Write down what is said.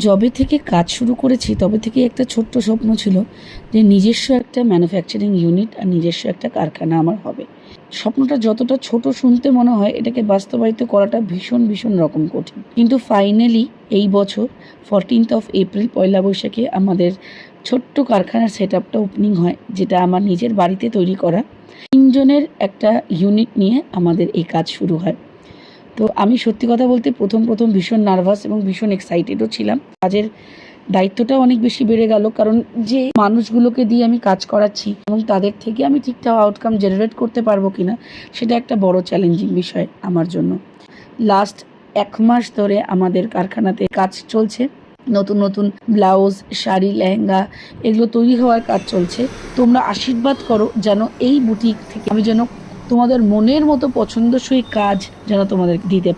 যবে থেকে কাজ শুরু করেছি তবে থেকে একটা ছোট্ট স্বপ্ন ছিল যে নিজস্ব একটা ম্যানুফ্যাকচারিং ইউনিট আর নিজস্ব একটা কারখানা আমার হবে। স্বপ্নটা যতটা ছোট শুনতে মনে হয়, এটাকে বাস্তবায়িত করাটা ভীষণ ভীষণ রকম কঠিন। কিন্তু ফাইনালি এই বছর 14th এপ্রিল পয়লা বৈশাখে আমাদের ছোট্ট কারখানার সেট আপটা ওপেনিং হয়, যেটা আমার নিজের বাড়িতে তৈরি করা 3 জনের একটা ইউনিট নিয়ে আমাদের এই কাজ শুরু হয়। তো আমি সত্যি কথা বলতে প্রথম ভীষণ নার্ভাস এবং ভীষণ এক্সাইটেডও ছিলাম। কাজের দায়িত্বটাও অনেক বেশি বেড়ে গেল, কারণ যে মানুষগুলোকে দিয়ে আমি কাজ করাচ্ছি এবং তাদের থেকে আমি ঠিকঠাক আউটকাম জেনারেট করতে পারবো কিনা, সেটা একটা বড় চ্যালেঞ্জিং বিষয় আমার জন্য। লাস্ট 1 মাস ধরে আমাদের কারখানাতে কাজ চলছে। নতুন নতুন ব্লাউজ, শাড়ি, লেহেঙ্গা এগুলো তৈরি হওয়ার কাজ চলছে। তোমরা আশীর্বাদ করো যেন এই বুটিক থেকে আমি যেন তোমাদের মনের মতো পছন্দসই কাজ যেন তোমাদের দিতে পারি।